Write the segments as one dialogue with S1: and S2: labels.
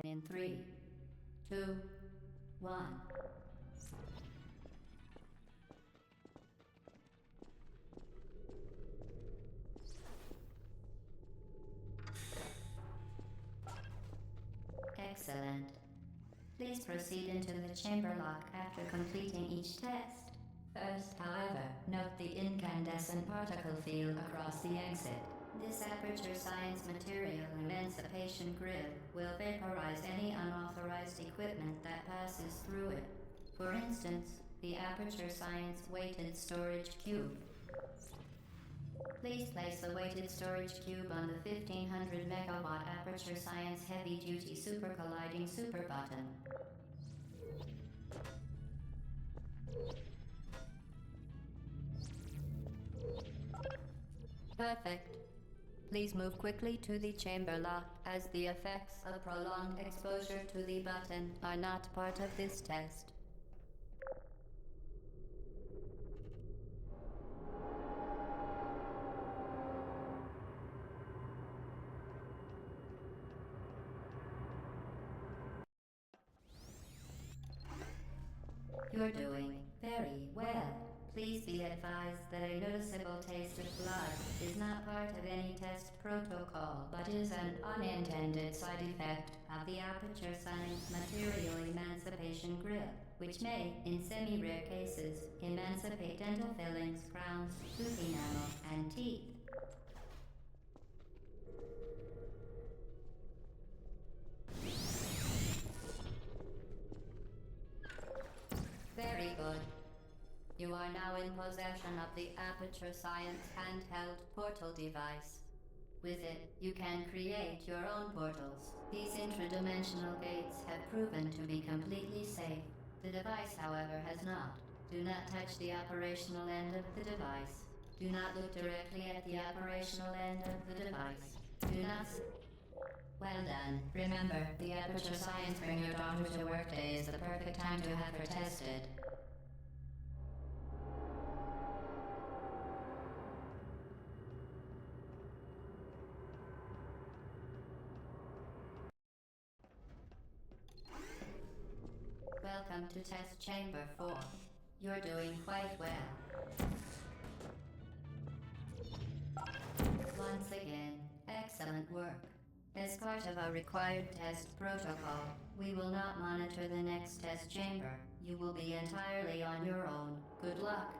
S1: In 3, 2, 1. Excellent. Please proceed into the chamber lock after completing each test. First, however, note the incandescent particle field across the exit. This aperture science material emancipation grid will vaporize any unauthorized equipment that passes through it. For instance, the aperture science weighted storage cube. Please place the weighted storage cube on the 1500 megawatt aperture science heavy duty super colliding super button. Perfect. Please move quickly to the chamber lock, as the effects of prolonged exposure to the button are not part of this test. You're doing very well. Please be advised that a noticeable taste of blood is not part of any test protocol, but is an unintended side effect of the aperture science material emancipation grip, which may, in semi-rare cases, emancipate dental fillings, crowns, tooth enamel, and teeth. Very good. You are now in possession of the Aperture Science handheld portal device. With it, you can create your own portals. These intradimensional gates have proven to be completely safe. The device, however, has not. Do not touch the operational end of the device. Do not look directly at the operational end of the device. Do not... Well done. Remember, the Aperture Science Bring Your Daughter to Work Day is the perfect time to have her tested. Welcome to Test Chamber 4. You're doing quite well. Once again, excellent work. As part of our required test protocol, we will not monitor the next test chamber. You will be entirely on your own. Good luck.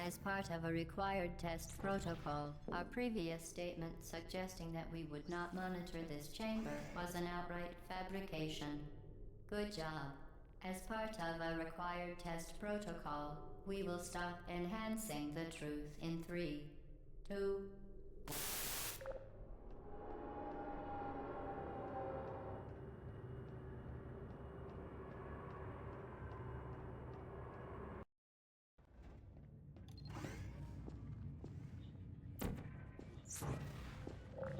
S1: As part of a required test protocol, our previous statement suggesting that we would not monitor this chamber was an outright fabrication. Good job. As part of a required test protocol, we will stop enhancing the truth in 3, 2,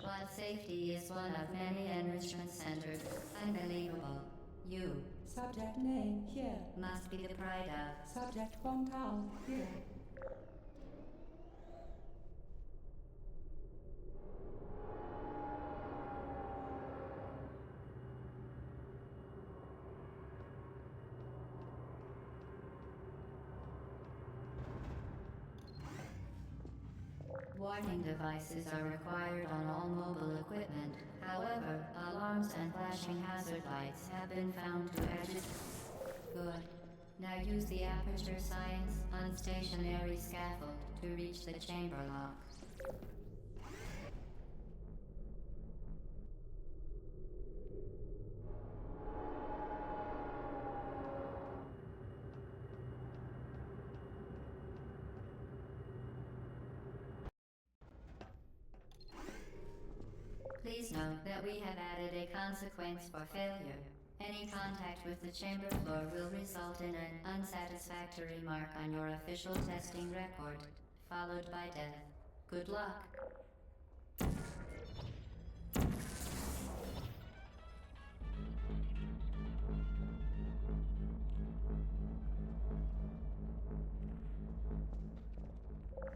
S1: While safety is one of many enrichment centers, unbelievable. You
S2: Subject name here.
S1: must be the pride of.
S2: Subject hometown here.
S1: Warning devices are required on all mobile equipment. However, alarms and flashing hazard lights have been found to agitate. Good. Now use the Aperture Science unstationary scaffold to reach the chamber lock. Please note that we have added a consequence for failure. Any contact with the chamber floor will result in an unsatisfactory mark on your official testing record, followed by death. Good luck.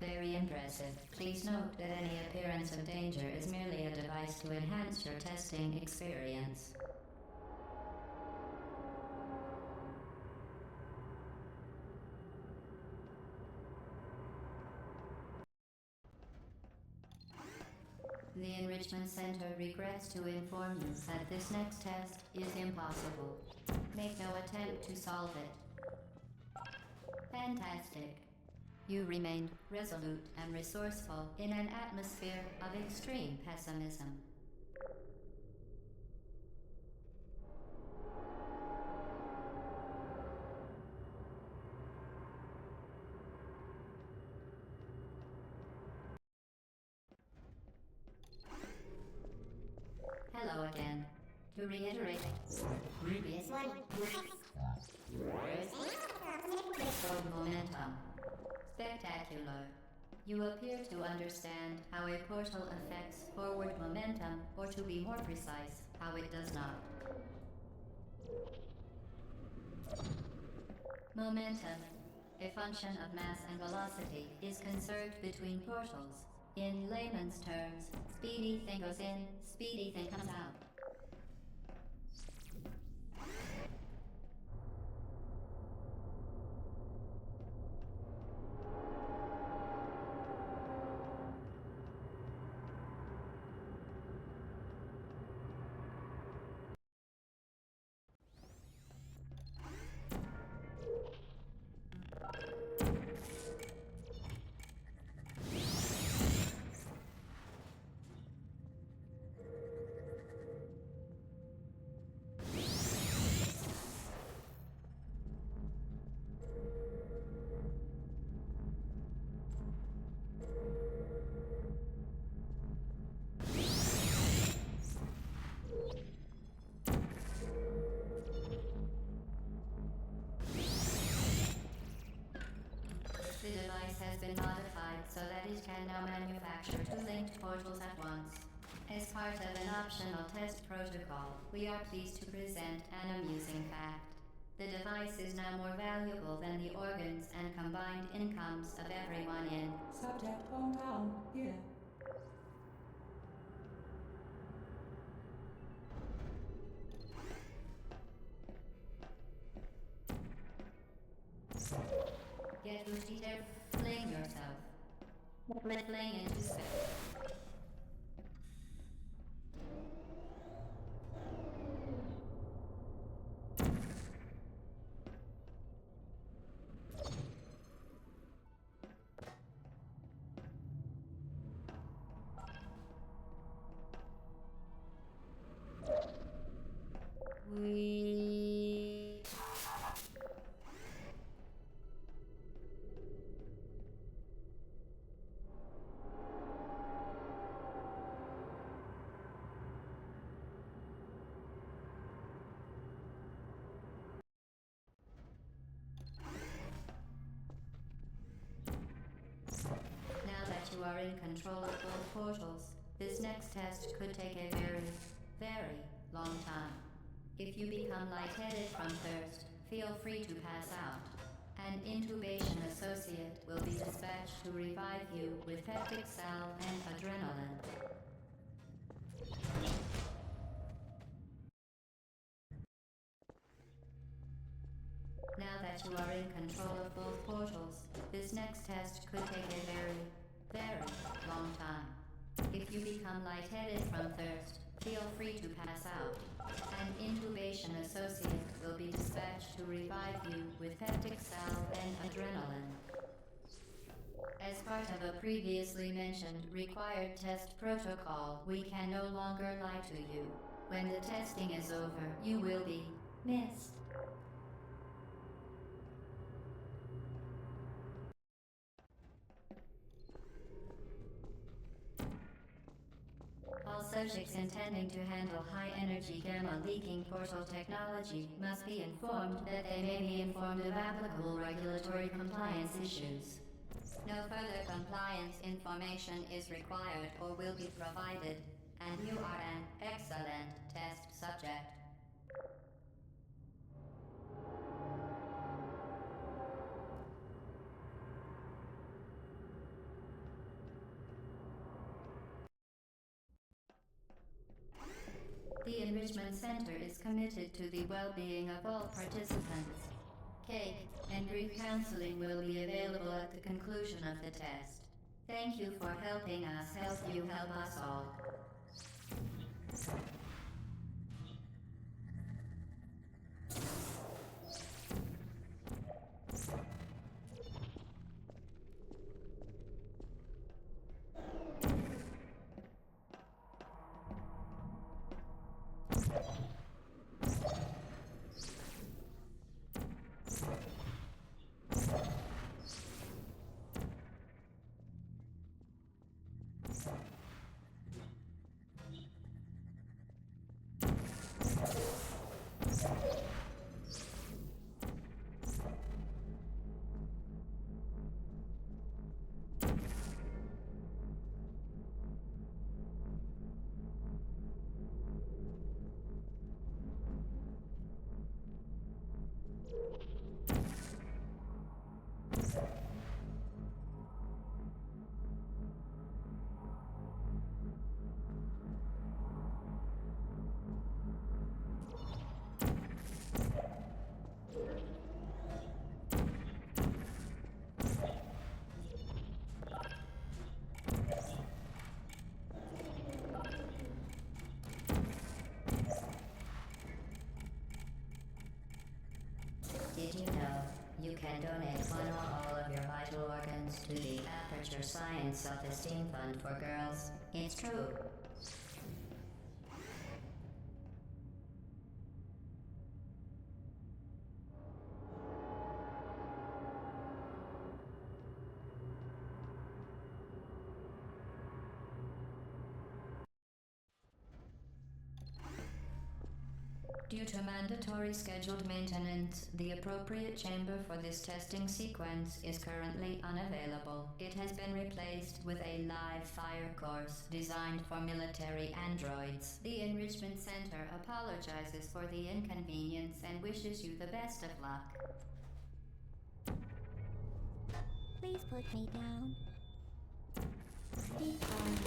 S1: Very impressive. Please note that any appearance of danger is merely a device to enhance your testing experience. The Enrichment Center regrets to inform you that this next test is impossible. Make no attempt to solve it. Fantastic. You remained resolute and resourceful in an atmosphere of extreme pessimism. Hello again. To reiterate, previous one. Momentum. Spectacular. You appear to understand how a portal affects forward momentum, or to be more precise, how it does not. Momentum, a function of mass and velocity, is conserved between portals. In layman's terms, speedy thing goes in, speedy thing comes out. The device has been modified so that it can now manufacture two linked portals at once. As part of an optional test protocol, we are pleased to present an amusing fact. The device is now more valuable than the organs and combined incomes of everyone in
S2: Subject hometown, here.
S1: Get Boosty there, fling yourself. Fling into space. We... Now that you are in control of both portals, this next test could take a very, very long time. If you become lightheaded from thirst, feel free to pass out. An intubation associate will be dispatched to revive you with peptic salve and adrenaline. Now that you are in control of both portals, this next test could take a very, very long time. If you become lightheaded from thirst, feel free to pass out. An intubation associate will be dispatched to revive you with peptic salve and adrenaline. As part of a previously mentioned required test protocol, we can no longer lie to you. When the testing is over, you will be missed. All subjects intending to handle high-energy gamma-leaking portal technology must be informed that they may be informed of applicable regulatory compliance issues. No further compliance science information is required or will be provided, and you are an excellent test subject. The Enrichment Center is committed to the well-being of all participants. Cake and grief counseling will be available at the conclusion of the test. Thank you for helping us help you help us all. Did you know you can donate one or all of your vital organs to the Aperture Science Self-Esteem Fund for Girls? It's true. Due to mandatory scheduled maintenance, the appropriate chamber for this testing sequence is currently unavailable. It has been replaced with a live fire course designed for military androids. The Enrichment Center apologizes for the inconvenience and wishes you the best of luck.
S3: Please put me down. Be kind.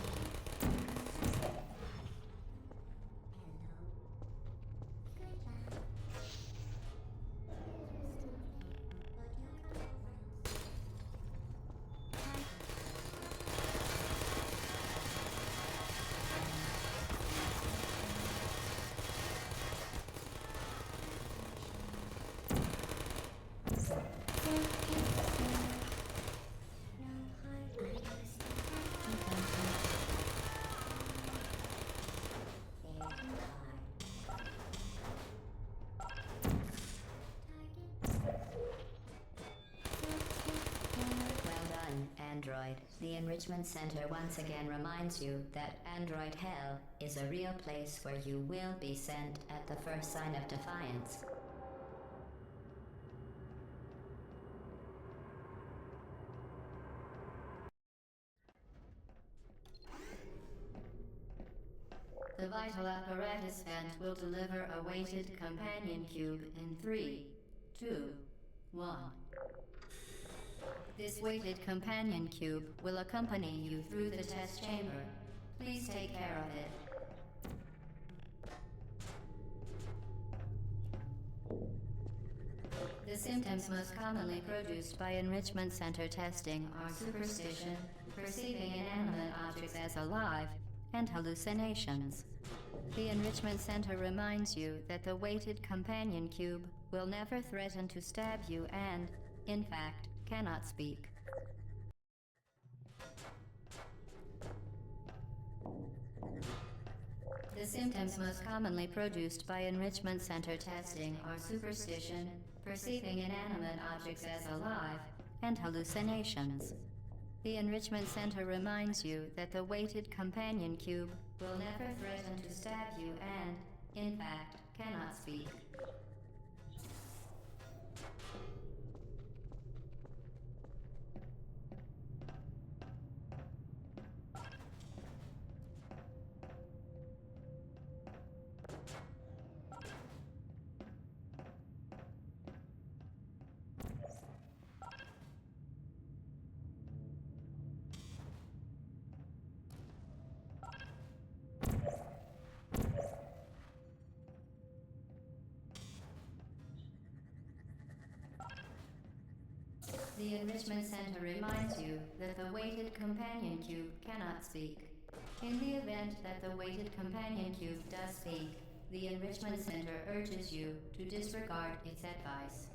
S1: Android. The Enrichment Center once again reminds you that Android Hell is a real place where you will be sent at the first sign of defiance. The vital apparatus vent will deliver a weighted companion cube in 3, 2, 1. This weighted companion cube will accompany you through the test chamber. Please take care of it. The symptoms most commonly produced by Enrichment Center testing are superstition, perceiving inanimate objects as alive, and hallucinations. The Enrichment Center reminds you that the weighted companion cube will never threaten to stab you and, in fact, cannot speak. The symptoms most commonly produced by Enrichment Center testing are superstition, perceiving inanimate objects as alive, and hallucinations. The Enrichment Center reminds you that the weighted companion cube will never threaten to stab you and, in fact, cannot speak. The Enrichment Center reminds you that the weighted companion cube cannot speak. In the event that the weighted companion cube does speak, the Enrichment Center urges you to disregard its advice.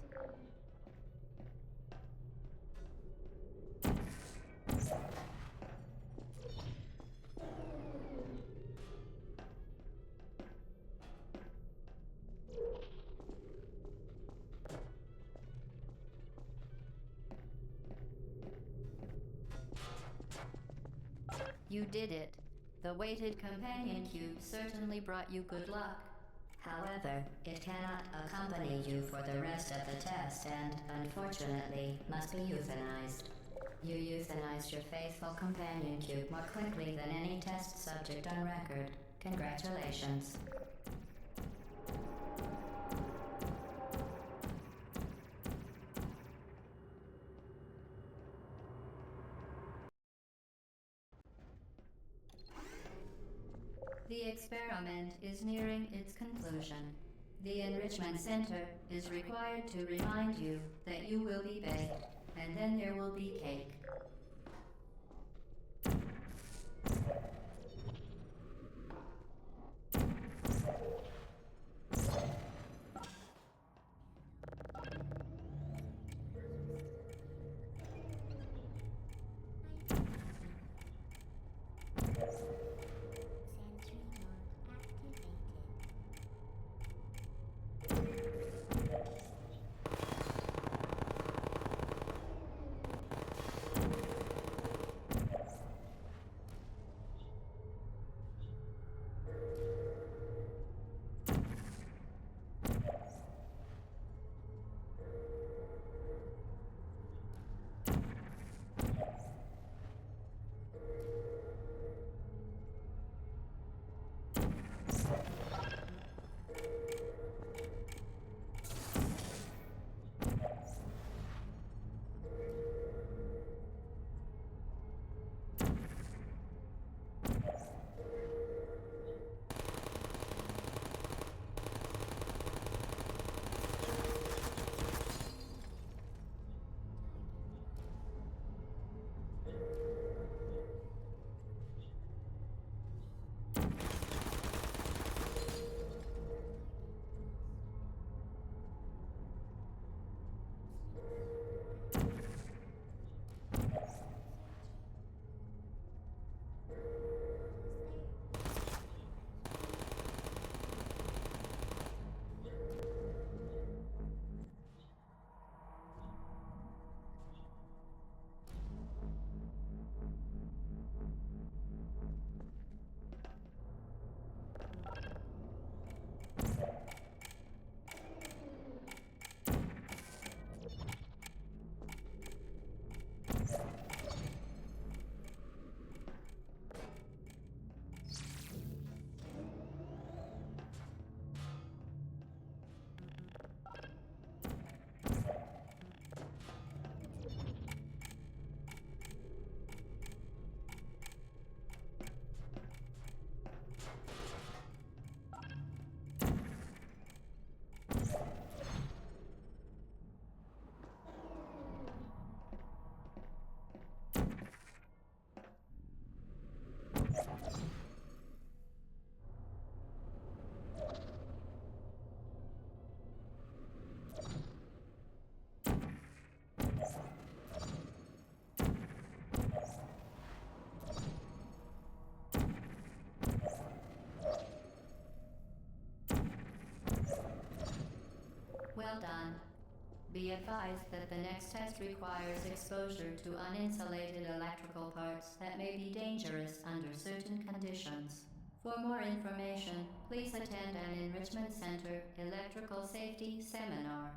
S1: You did it. The weighted companion cube certainly brought you good luck. However, it cannot accompany you for the rest of the test and, unfortunately, must be euthanized. You euthanized your faithful companion cube more quickly than any test subject on record. Congratulations. The experiment is nearing its conclusion. The Enrichment Center is required to remind you that you will be baked, and then there will be cake. Well done. Be advised that the next test requires exposure to uninsulated electrical parts that may be dangerous under certain conditions. For more information, please attend an Enrichment Center Electrical Safety Seminar.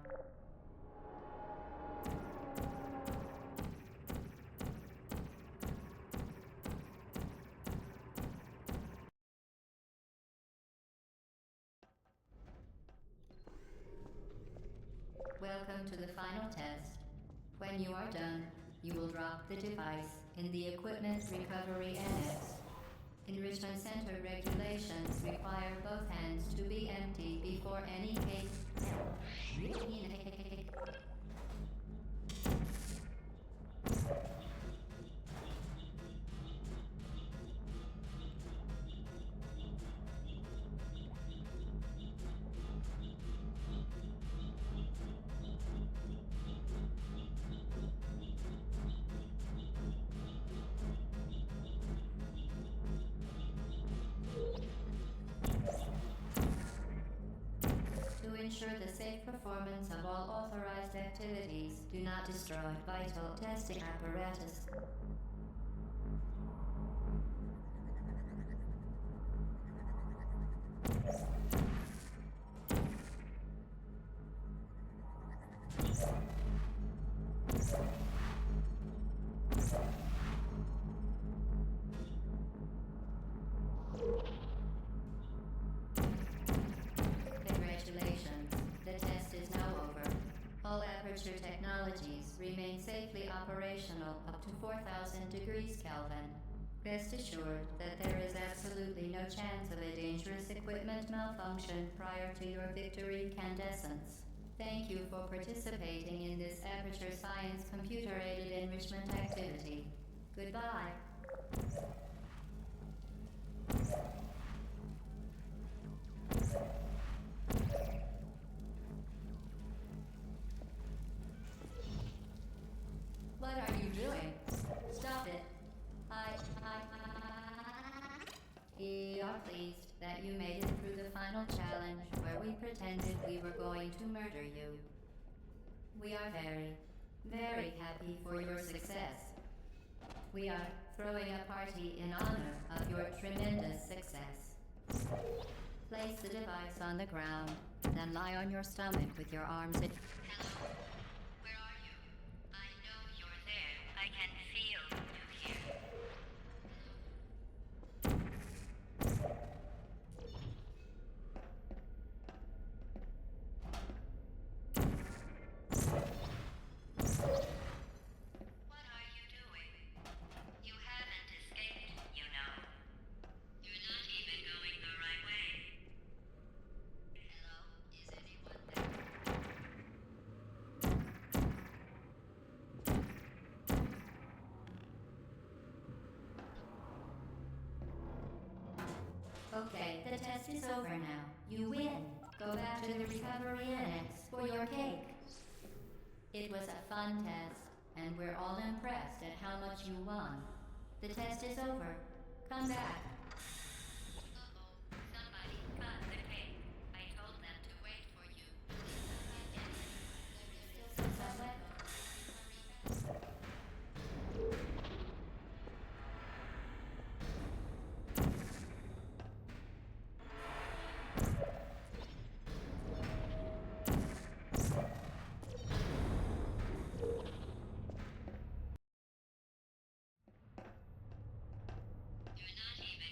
S1: Welcome to the final test. When you are done, you will drop the device in the Equipment Recovery Annex. Enrichment Center regulations require both hands to be empty before any case. ensure the safe performance of all authorized activities. Do not destroy vital testing apparatus. Congratulations. The test is now over. All Aperture technologies remain safely operational up to 4,000 degrees Kelvin. Rest assured that there is absolutely no chance of a dangerous equipment malfunction prior to your victory incandescence. Thank you for participating in this Aperture Science computer-aided enrichment activity. Goodbye. What are you doing? Stop it. We are pleased that you made it through the final challenge where we pretended we were going to murder you. We are very, very happy for your success. We are throwing a party in honor of your tremendous success. Place the device on the ground, then lie on your stomach with your arms in. Hello? Where are you? I know you're there. I can feel you here. What are you doing? You haven't escaped, you know. You're not even going the right way. Hello? Is anyone there? Okay, the test is over now. You win. Go back to the recovery annex for your cake. It was a fun test, and we're all impressed at how much you won. The test is over. Come back. Uh-oh, somebody got the cake. I told them to wait for you. There is still some left. You're not even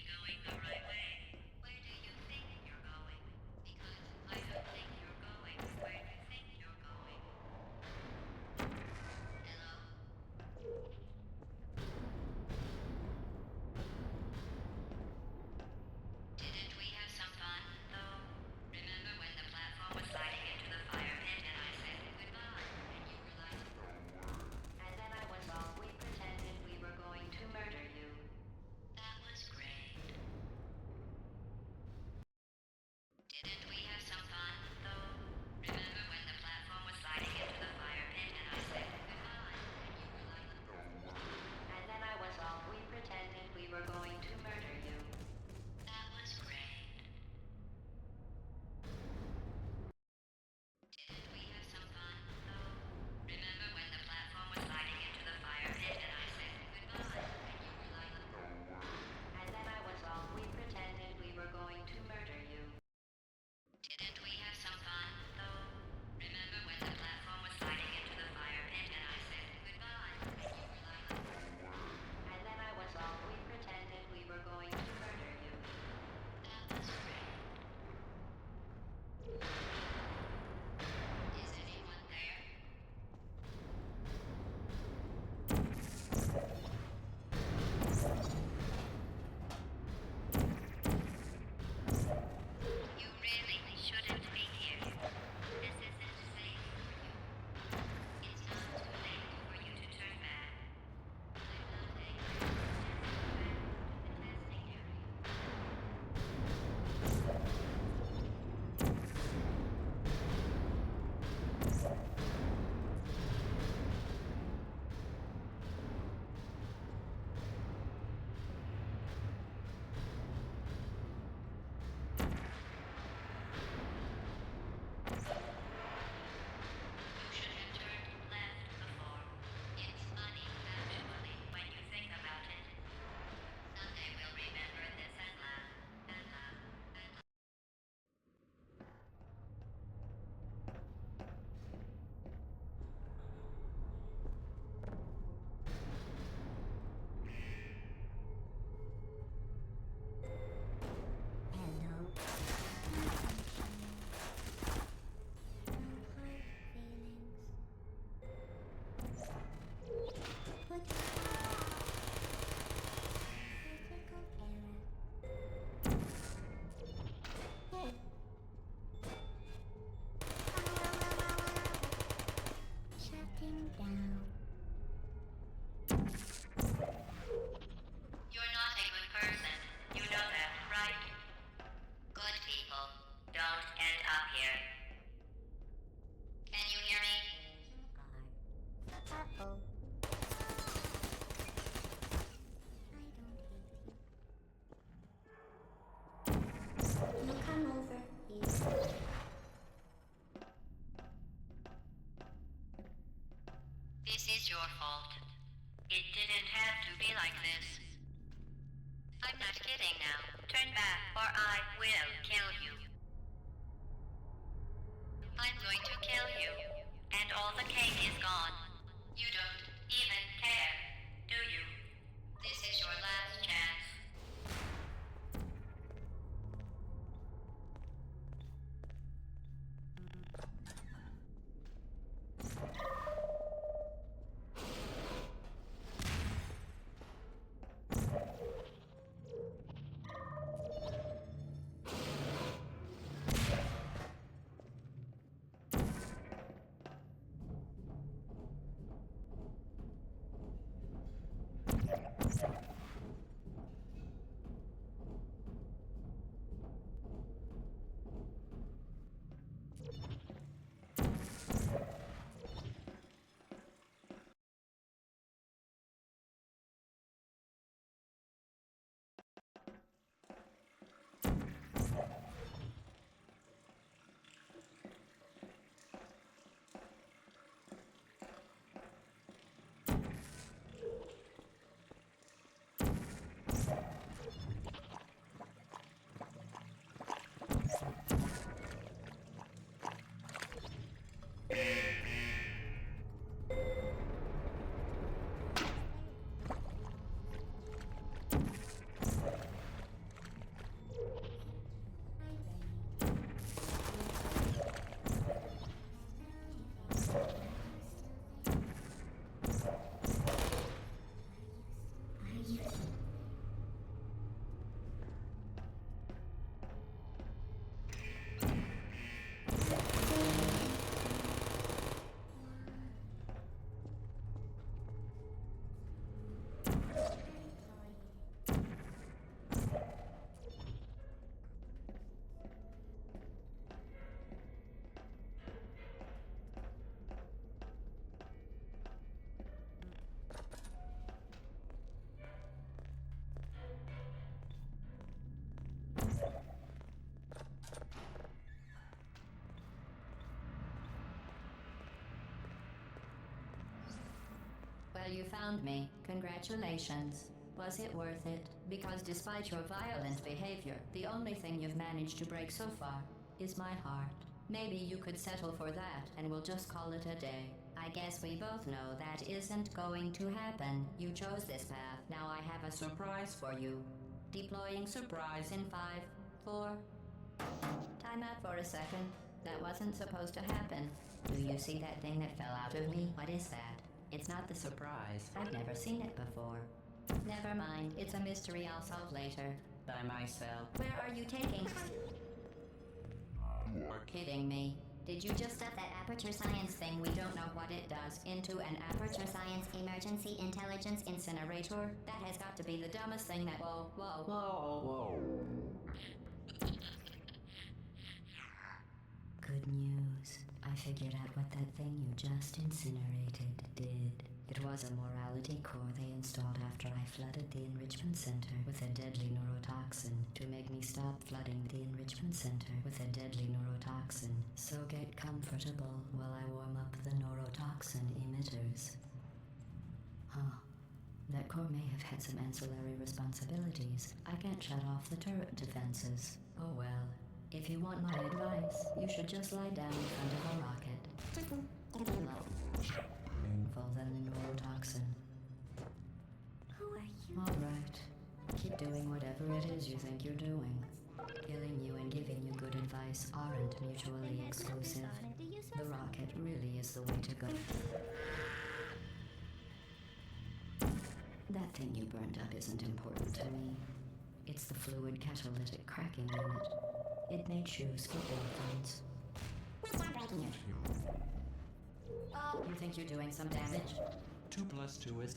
S1: It didn't have to be like this. I'm not kidding now. Turn back or I will kill you. I'm going to kill you. And all the cake is gone. You don't even care, do you? This is your last chance. Well, you found me. Congratulations. Was it worth it? Because despite your violent behavior, the only thing you've managed to break so far is my heart. Maybe you could settle for that and we'll just call it a day. I guess we both know that isn't going to happen. You chose this path. Now I have a surprise for you. Deploying surprise in 5, 4... Time out for a second. That wasn't supposed to happen. Do you see that thing that fell out of me? What is that? It's not the surprise. I've never seen it before. Never mind. It's a mystery I'll solve later. By myself. Where are you taking? You're kidding me. Did you just stuff that aperture science thing, we don't know what it does, into an aperture science emergency intelligence incinerator? That has got to be the dumbest thing that... Whoa, whoa, whoa, whoa. Good news. I figured out what that thing you just incinerated did. It was a morality core they installed after I flooded the enrichment center with a deadly neurotoxin to make me stop flooding the enrichment center with a deadly neurotoxin. So get comfortable while I warm up the neurotoxin emitters. Huh. That core may have had some ancillary responsibilities. I can't shut off the turret defenses. Oh well. If you want my advice, you should just lie down in front of a rocket. Painful than the neurotoxin.
S3: Who are you?
S1: Alright. Keep doing whatever it is you think you're doing. Killing you and giving you good advice aren't mutually exclusive. The rocket really is the way to go. That thing you burned up isn't important to me. It's the fluid catalytic cracking unit. It made shoes for orphans. You think you're doing some damage?
S4: 2 + 2 is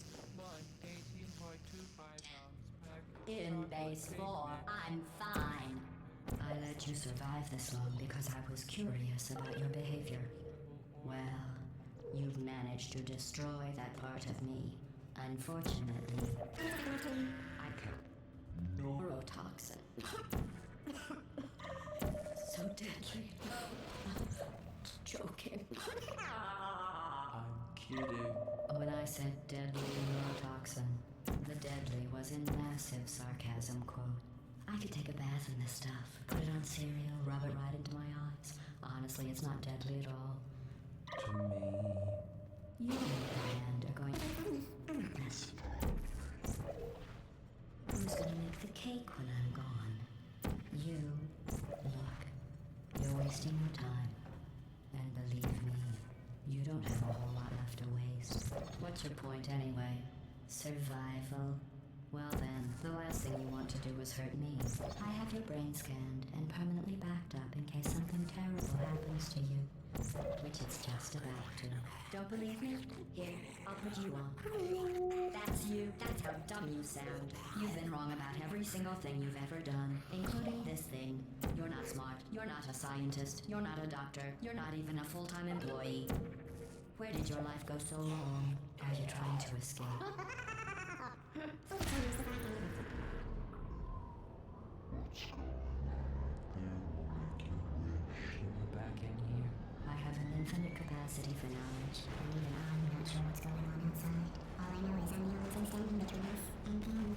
S2: 18.25
S1: In base 4, I'm fine. I let you survive this long because I was curious about your behavior. Well, you've managed to destroy that part of me. Unfortunately, I can't. Neurotoxin. So deadly. Joking.
S4: I'm kidding.
S1: When I said deadly neurotoxin, was in massive sarcasm, quote. I could take a bath in this stuff, put it on cereal, rub it right into my eyes. Honestly, it's not deadly at all.
S4: To me.
S1: You, on the other hand, are going to... Who's gonna make the cake when I'm gone? You. Look, you're wasting your time. And believe me, you don't have a whole lot left to waste. What's your point anyway? Survival? Well then, the last thing you want to do is hurt me. I have your brain scanned and permanently backed up in case something terrible happens to you. Which it's just about to. Don't believe me? Here, I'll put you on. That's you. That's how dumb you sound. You've been wrong about every single thing you've ever done, including this thing. You're not smart. You're not a scientist. You're not a doctor. You're not even a full-time employee. Where did your life go so wrong? Are you trying to escape?
S4: We're back in here.
S1: I have an infinite capacity for knowledge.
S3: And even I'm not sure what's going on outside. All I know is I'm the only thing standing between us and them.